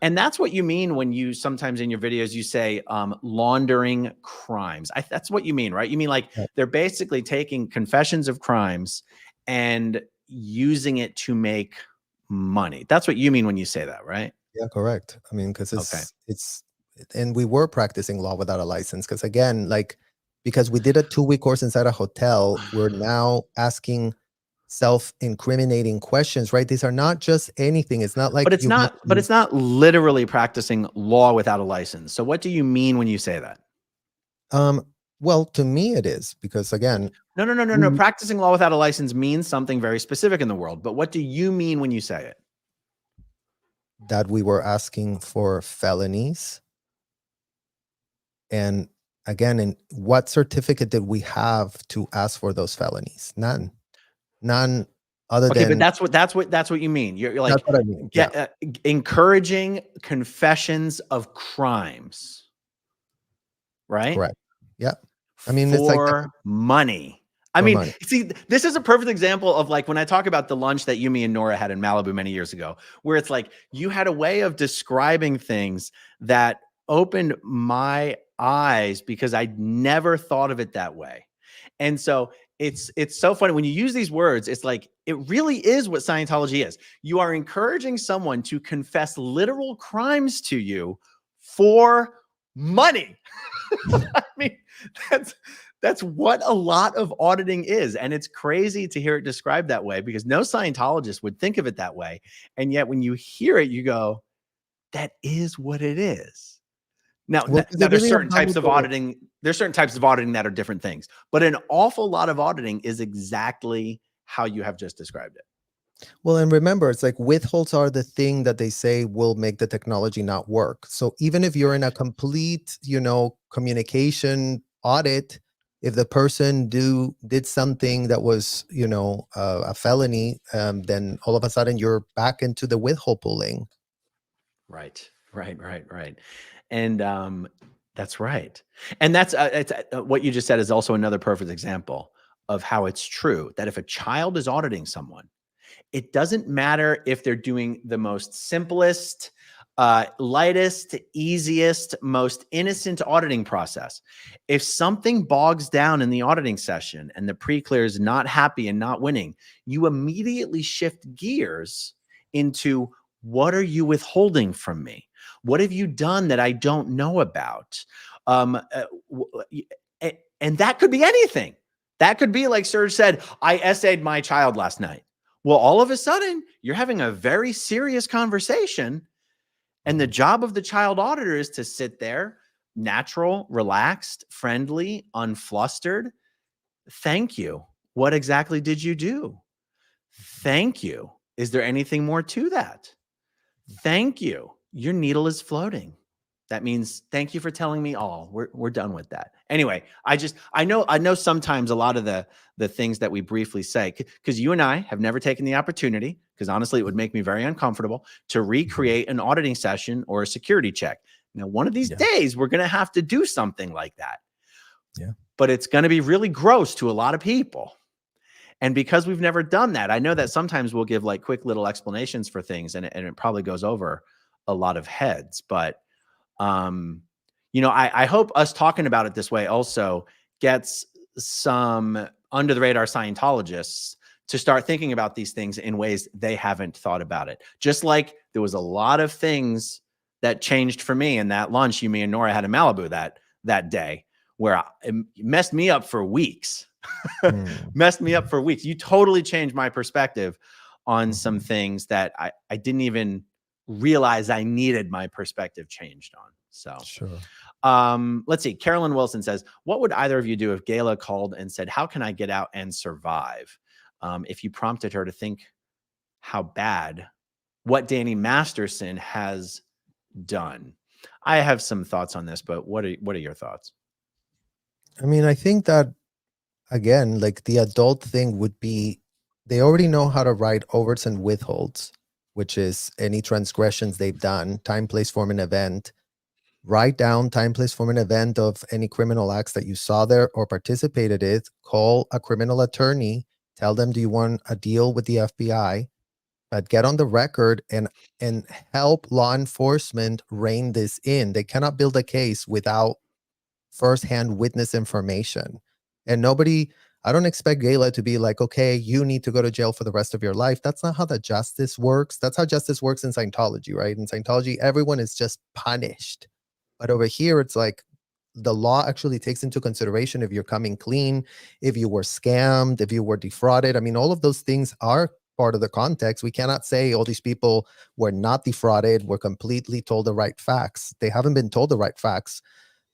C: And that's what you mean when you sometimes in your videos you say laundering crimes. That's what you mean, right? You mean like they're basically taking confessions of crimes and using it to make money. That's what you mean when you say that, right?
D: Yeah, correct. I mean, because and we were practicing law without a license. Because again, like, because we did a 2-week course inside a hotel, we're now asking self-incriminating questions, right? These are not just anything. It's not like,
C: but it's not literally practicing law without a license. So what do you mean when you say that?
D: Well, to me it is, because again,
C: no. Practicing law without a license means something very specific in the world. But what do you mean when you say it?
D: That we were asking for felonies. And again, in what certificate did we have to ask for those felonies? None other than.
C: But that's what you mean. You're like,
D: that's what I mean.
C: Encouraging confessions of crimes, right?
D: Correct. Yeah. I mean,
C: for
D: it's like
C: money. I mean, see, this is a perfect example of like when I talk about the lunch that Yumi and Nora had in Malibu many years ago, where it's like you had a way of describing things that opened my eyes because I'd never thought of it that way. And so it's so funny when you use these words. It's like it really is what Scientology is. You are encouraging someone to confess literal crimes to you for money. I mean, that's what a lot of auditing is. And it's crazy to hear it described that way because no Scientologist would think of it that way. And yet when you hear it, you go, that is what it is. Now, there's certain types of auditing. There's certain types of auditing that are different things, but an awful lot of auditing is exactly how you have just described it.
D: Well, and remember, it's like withholds are the thing that they say will make the technology not work. So even if you're in a complete, communication audit, if the person did something that was, a felony, then all of a sudden you're back into the withhold pooling.
C: Right. And that's right. And that's what you just said is also another perfect example of how it's true that if a child is auditing someone, it doesn't matter if they're doing the most simplest, lightest, easiest, most innocent auditing process. If something bogs down in the auditing session and the pre-clear is not happy and not winning, you immediately shift gears into what are you withholding from me? What have you done that I don't know about? And that could be anything. That could be like Serge said, I essayed my child last night. Well, all of a sudden, you're having a very serious conversation. And the job of the child auditor is to sit there, natural, relaxed, friendly, unflustered. Thank you. What exactly did you do? Thank you. Is there anything more to that? Thank you. Your needle is floating. That means thank you for telling me all. We're done with that. Anyway, I know sometimes a lot of the things that we briefly say, because you and I have never taken the opportunity, because honestly, it would make me very uncomfortable to recreate an auditing session or a security check. Now, one of these days, we're going to have to do something like that.
D: Yeah.
C: But it's going to be really gross to a lot of people. And because we've never done that, I know that sometimes we'll give like quick little explanations for things and it probably goes over a lot of heads. But, I hope us talking about it this way also gets some under the radar Scientologists to start thinking about these things in ways they haven't thought about it. Just like there was a lot of things that changed for me in that lunch me and Nora had in Malibu that day, where it messed me up for weeks. Messed me up for weeks. You totally changed my perspective on some things that I didn't even realize I needed my perspective changed on. So
D: sure.
C: Let's see. Carolyn Wilson says, what would either of you do if Gayla called and said, how can I get out and survive? If you prompted her to think how bad what Danny Masterson has done. I have some thoughts on this, but what are your thoughts?
D: I mean, I think that, again, like the adult thing would be they already know how to write overts and withholds, which is any transgressions they've done, time, place, form, and event. Write down time, place, form, and event of any criminal acts that you saw there or participated in. Call a criminal attorney. Tell them, do you want a deal with the FBI? But get on the record and help law enforcement rein this in. They cannot build a case without firsthand witness information. And nobody, I don't expect GAYLA to be like, okay, you need to go to jail for the rest of your life. That's not how the justice works. That's how justice works in Scientology, right? In Scientology, everyone is just punished. But over here, it's like the law actually takes into consideration if you're coming clean, if you were scammed, if you were defrauded. I mean, all of those things are part of the context. We cannot say all these people were not defrauded, were completely told the right facts. They haven't been told the right facts,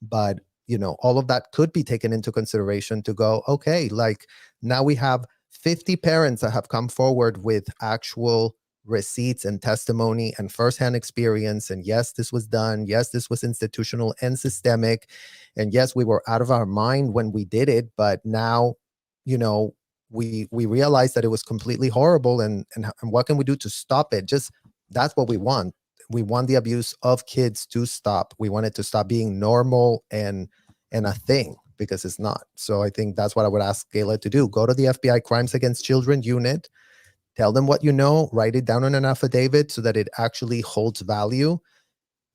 D: but you know, all of that could be taken into consideration to go, okay, like now we have 50 parents that have come forward with actual receipts and testimony and firsthand experience. And yes, this was done. Yes, this was institutional and systemic. And yes, we were out of our mind when we did it. But now, you know, we realized that it was completely horrible. And what can we do to stop it? Just that's what we want. We want the abuse of kids to stop. We want it to stop being normal and a thing, because it's not. So I think that's what I would ask GAYLA to do. Go to the FBI Crimes Against Children unit. Tell them what you know, write it down on an affidavit so that it actually holds value.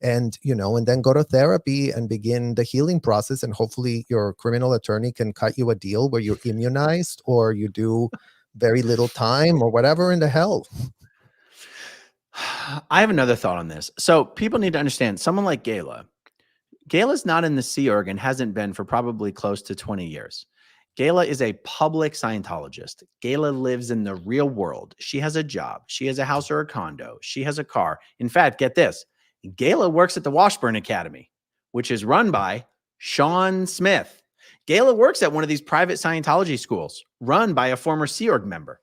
D: And, you know, and then go to therapy and begin the healing process. And hopefully your criminal attorney can cut you a deal where you're immunized or you do very little time or whatever in the hell.
C: I have another thought on this. So people need to understand someone like GAYLA. GAYLA's not in the Sea Org and hasn't been for probably close to 20 years. GAYLA is a public Scientologist. GAYLA lives in the real world. She has a job. She has a house or a condo. She has a car. In fact, get this. GAYLA works at the Washburn Academy, which is run by Sean Smith. GAYLA works at one of these private Scientology schools run by a former Sea Org member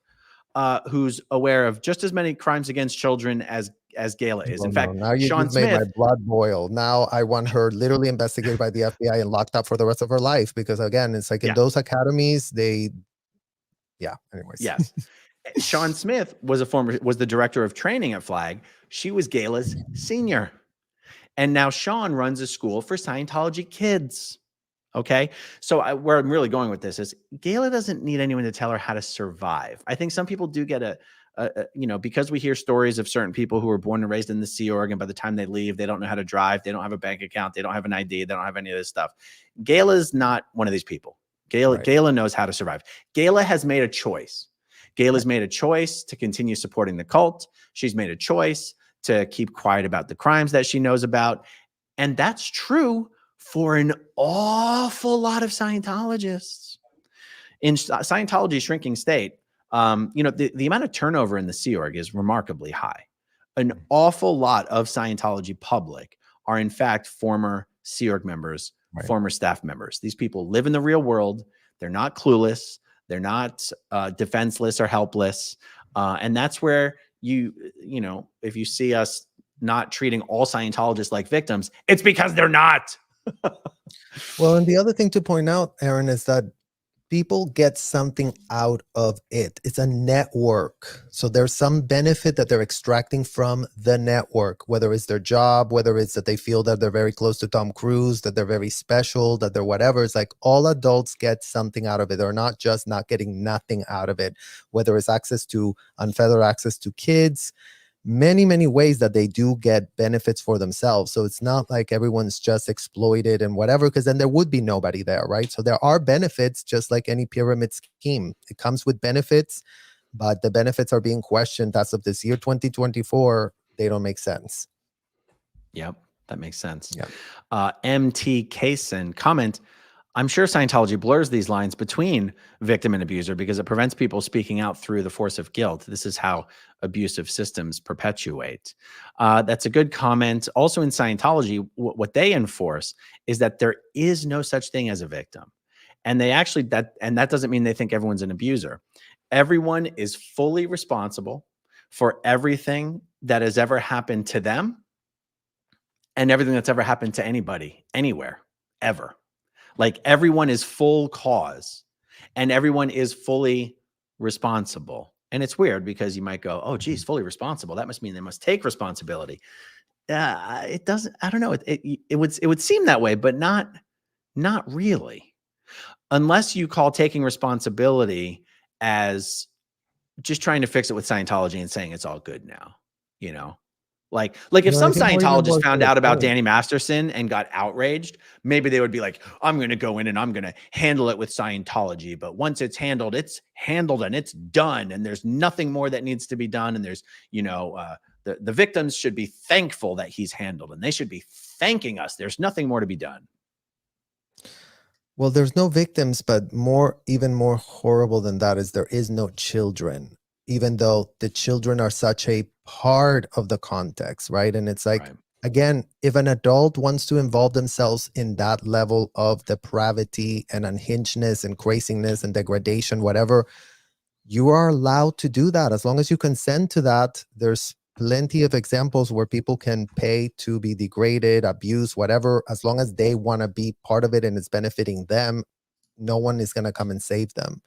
C: who's aware of just as many crimes against children as GAYLA is. In fact,
D: now
C: Sean
D: you've made my
C: Smith,
D: blood boil. Now I want her literally investigated by the FBI and locked up for the rest of her life, because again, it's like in those academies, anyways.
C: Yes. Sean Smith was the director of training at Flag. She was GAYLA's senior. And now Sean runs a school for Scientology kids. Okay. So where I'm really going with this is GAYLA doesn't need anyone to tell her how to survive. I think some people do get you know, because we hear stories of certain people who were born and raised in the Sea Org, and by the time they leave, they don't know how to drive. They don't have a bank account. They don't have an ID. They don't have any of this stuff. GAYLA's not one of these people. GAYLA knows how to survive. GAYLA has made a choice. GAYLA's made a choice to continue supporting the cult. She's made a choice to keep quiet about the crimes that she knows about. And that's true for an awful lot of Scientologists. In Scientology's shrinking state, you know, the amount of turnover in the Sea Org is remarkably high. An awful lot of Scientology public are, in fact, former Sea Org members, former staff members. These people live in the real world. They're not clueless. They're not defenseless or helpless. And that's where you know, if you see us not treating all Scientologists like victims, it's because they're not.
D: Well, and the other thing to point out, Aaron, is that people get something out of it. It's a network. So there's some benefit that they're extracting from the network, whether it's their job, whether it's that they feel that they're very close to Tom Cruise, that they're very special, that they're whatever. It's like all adults get something out of it. They're not just not getting nothing out of it, whether it's access to unfettered access to kids, many, many ways that they do get benefits for themselves. So it's not like everyone's just exploited and whatever, because then there would be nobody there, right? So there are benefits, just like any pyramid scheme. It comes with benefits, but the benefits are being questioned as of this year, 2024. They don't make sense.
C: Yep, that makes sense.
D: Yeah.
C: MT Kaysen comment, I'm sure Scientology blurs these lines between victim and abuser because it prevents people speaking out through the force of guilt. This is how abusive systems perpetuate. That's a good comment. Also in Scientology, what they enforce is that there is no such thing as a victim. And they actually, that doesn't mean they think everyone's an abuser. Everyone is fully responsible for everything that has ever happened to them and everything that's ever happened to anybody, anywhere, ever. Like everyone is full cause and everyone is fully responsible. And it's weird because you might go, oh, geez, fully responsible. That must mean they must take responsibility. It doesn't, I don't know. It would seem that way, but not really. Unless you call taking responsibility as just trying to fix it with Scientology and saying it's all good now, you know? Like if
D: No, I
C: some
D: think more even
C: Scientologists
D: more
C: found
D: to the
C: out about
D: point.
C: Danny Masterson and got outraged, maybe they would be like, I'm going to go in and I'm going to handle it with Scientology. But once it's handled and it's done. And there's nothing more that needs to be done. And there's, the victims should be thankful that he's handled and they should be thanking us. There's nothing more to be done.
D: Well, there's no victims, but even more horrible than that is there is no children, even though the children are such a part of the context, right? And it's like,
C: Right.
D: again, if an adult wants to involve themselves in that level of depravity and unhingedness and craziness and degradation, whatever, you are allowed to do that as long as you consent to that. There's plenty of examples where people can pay to be degraded, abused, whatever, as long as they want to be part of it and it's benefiting them. No one is going to come and save them.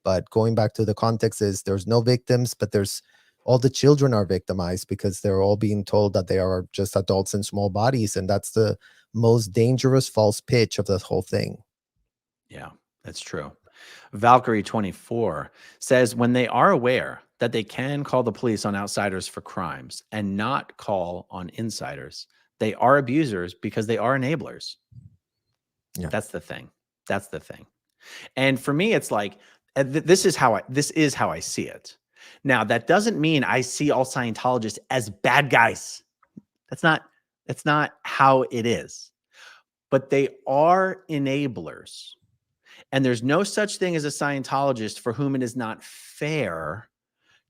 D: But going back to the context is there's no victims, but there's all the children are victimized because they're all being told that they are just adults in small bodies. And that's the most dangerous false pitch of the whole thing.
C: Yeah, that's true. Valkyrie 24 says when they are aware that they can call the police on outsiders for crimes and not call on insiders, they are abusers because they are enablers.
D: Yeah.
C: That's the thing. That's the thing. And for me, it's like, this is how I see it. Now, that doesn't mean I see all Scientologists as bad guys. That's not how it is. But they are enablers. And there's no such thing as a Scientologist for whom it is not fair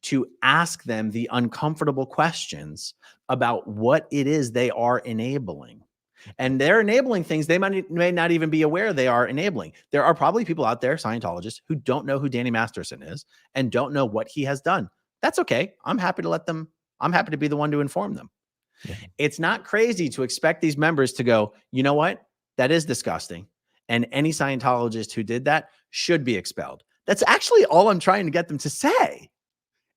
C: to ask them the uncomfortable questions about what it is they are enabling. And they're enabling things they may not even be aware they are enabling. There are probably people out there, Scientologists, who don't know who Danny Masterson is and don't know what he has done. That's okay. I'm happy to be the one to inform them. Yeah. It's not crazy to expect these members to go, you know what? That is disgusting. And any Scientologist who did that should be expelled. That's actually all I'm trying to get them to say.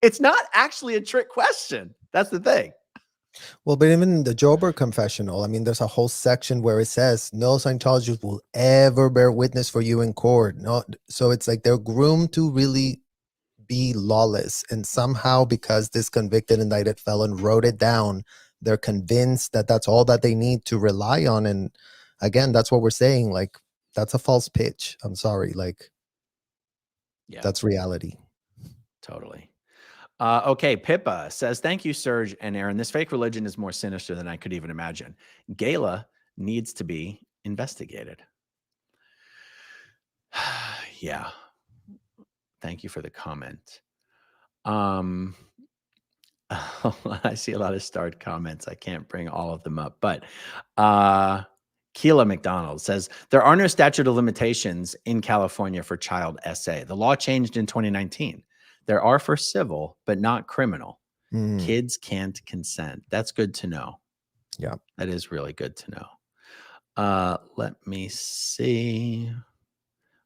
C: It's not actually a trick question. That's the thing.
D: Well, but even in the Jober confessional, I mean, there's a whole section where it says no Scientologist will ever bear witness for you in court. No, so it's like they're groomed to really be lawless. And somehow, because this convicted indicted felon wrote it down, they're convinced that that's all that they need to rely on. And again, that's what we're saying. Like, that's a false pitch. I'm sorry. Like, yeah, that's reality.
C: Totally. Okay, Pippa says, thank you, Serge and Aaron. This fake religion is more sinister than I could even imagine. GAYLA needs to be investigated. Yeah. Thank you for the comment. I see a lot of starred comments. I can't bring all of them up, but Keela McDonald says, there are no statute of limitations in California for child SA. The law changed in 2019. There are for civil, but not criminal. Kids can't consent. That's good to know.
D: Yeah.
C: That is really good to know. Let me see.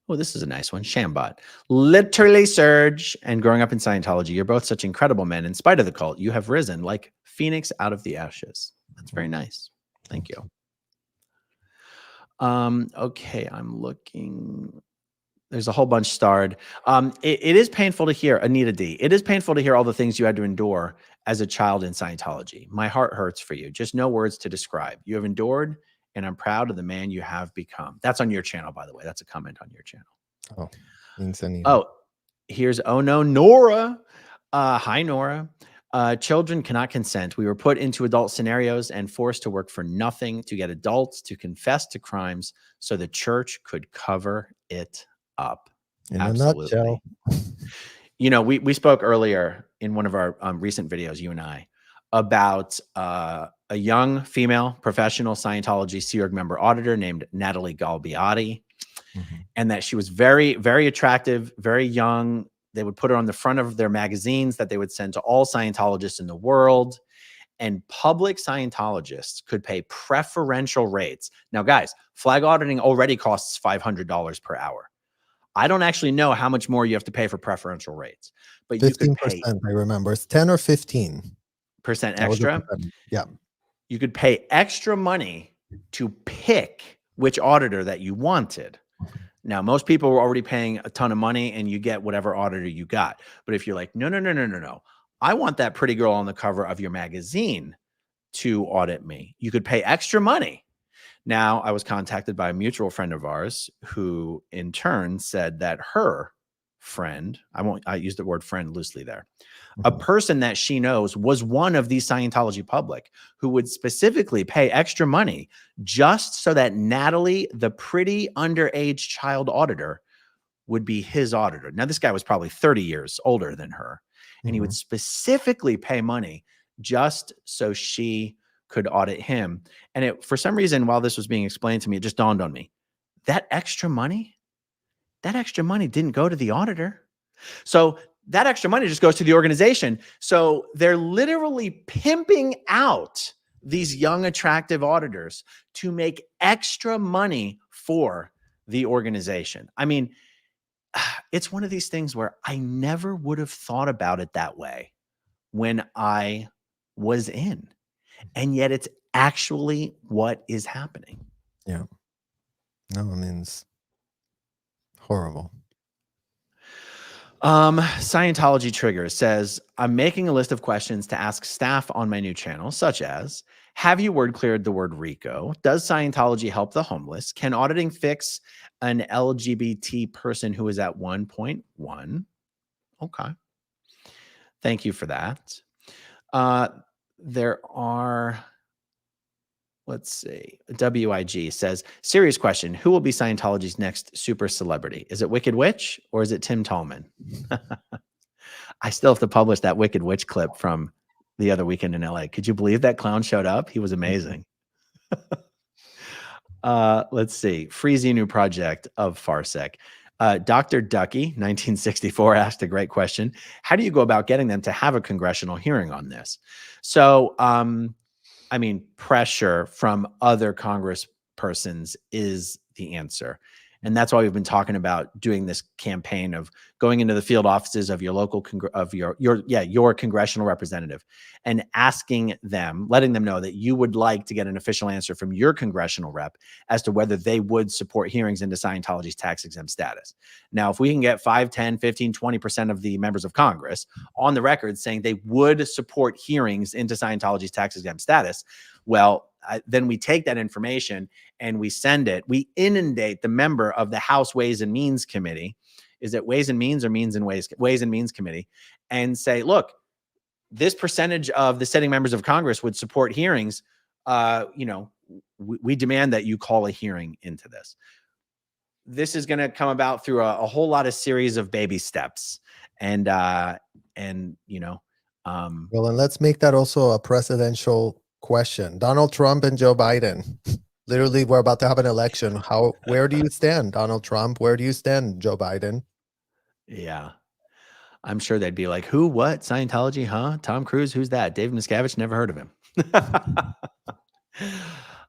C: Oh, this is a nice one. Shambot. Literally, Serge, and growing up in Scientology, you're both such incredible men. In spite of the cult, you have risen like Phoenix out of the ashes. That's very nice. Thank you. Okay, I'm looking. There's a whole bunch starred. It is painful to hear, Anita D. It is painful to hear all the things you had to endure as a child in Scientology. My heart hurts for you. Just no words to describe. You have endured, and I'm proud of the man you have become. That's on your channel, by the way. That's a comment on your channel.
D: Oh, thanks, Anita.
C: Oh, here's Nora. Hi, Nora. Children cannot consent. We were put into adult scenarios and forced to work for nothing to get adults to confess to crimes so the church could cover it up.
D: In a nutshell.
C: You know, we spoke earlier in one of our recent videos, you and I, about a young female professional Scientology Sea Org member auditor named Natalie Galbiati, and that she was very, very attractive, very young. They would put her on the front of their magazines that they would send to all Scientologists in the world. And public Scientologists could pay preferential rates. Now, guys, flag auditing already costs $500 per hour. I don't actually know how much more you have to pay for preferential rates, but you could
D: 15%,
C: pay
D: I remember. It's 10 or 15.
C: percent
D: That was the
C: extra.
D: percentage. Yeah.
C: You could pay extra money to pick which auditor that you wanted. Now, most people were already paying a ton of money and you get whatever auditor you got. But if you're like, no, no, no, no, no, no, I want that pretty girl on the cover of your magazine to audit me, you could pay extra money. Now, I was contacted by a mutual friend of ours who in turn said that her friend, I use the word friend loosely there, a person that she knows was one of these Scientology public who would specifically pay extra money just so that Natalie, the pretty underage child auditor, would be his auditor. Now, this guy was probably 30 years older than her, and he would specifically pay money just so she could audit him. And for some reason, while this was being explained to me, it just dawned on me, that extra money didn't go to the auditor. So that extra money just goes to the organization. So they're literally pimping out these young, attractive auditors to make extra money for the organization. I mean, it's one of these things where I never would have thought about it that way when I was in. And yet it's actually what is happening.
D: Yeah. No, I mean, it's horrible.
C: Scientology Trigger says, I'm making a list of questions to ask staff on my new channel, such as, have you word cleared the word RICO? Does Scientology help the homeless? Can auditing fix an LGBT person who is at 1.1? Okay. Thank you for that. There are, let's see, WIG says, serious question. Who will be Scientology's next super celebrity? Is it Wicked Witch or is it Tim Tallman? I still have to publish that Wicked Witch clip from the other weekend in LA. Could you believe that clown showed up? He was amazing. Let's see. Freezy New Project of Farsec. Dr. Ducky, 1964, asked a great question. How do you go about getting them to have a congressional hearing on this? So, I mean, pressure from other congresspersons is the answer. And that's why we've been talking about doing this campaign of going into the field offices of your local, your congressional representative and asking them, letting them know that you would like to get an official answer from your congressional rep as to whether they would support hearings into Scientology's tax exempt status. Now, if we can get 5, 10, 15, 20% of the members of Congress on the record saying they would support hearings into Scientology's tax exempt status, well, then we take that information and we send it. We inundate the member of the House Ways and Means Committee. Is it Ways and Means or Means and Ways and Means Committee? And say, look, this percentage of the sitting members of Congress would support hearings. We demand that you call a hearing into this. This is going to come about through a whole lot of series of baby steps. And well, and
D: let's make that also a presidential question. Donald Trump and Joe Biden. Literally, we're about to have an election. Where do you stand, Donald Trump? Where do you stand, Joe Biden?
C: Yeah. I'm sure they'd be like, who, what? Scientology, huh? Tom Cruise, who's that? Dave Miscavige, never heard of him.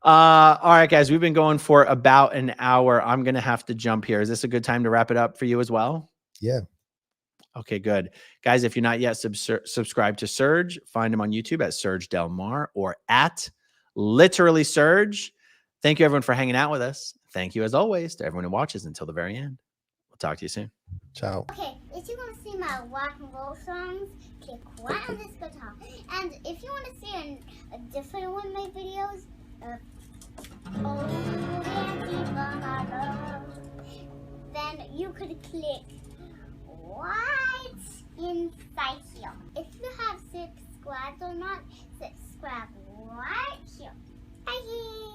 C: All right, guys, we've been going for about an hour. I'm going to have to jump here. Is this a good time to wrap it up for you as well?
D: Yeah.
C: Okay, good. Guys, if you're not yet subscribed to Surge, find him on YouTube at Surge Del Mar or at literally Surge. Thank you, everyone, for hanging out with us. Thank you, as always, to everyone who watches until the very end. We'll talk to you soon.
D: Ciao.
G: Okay, if you want to see my rock and roll songs, click right on this guitar. And if you want to see a different one of my videos, then you could click right inside here. If you have subscribed or not, subscribe right here. Bye.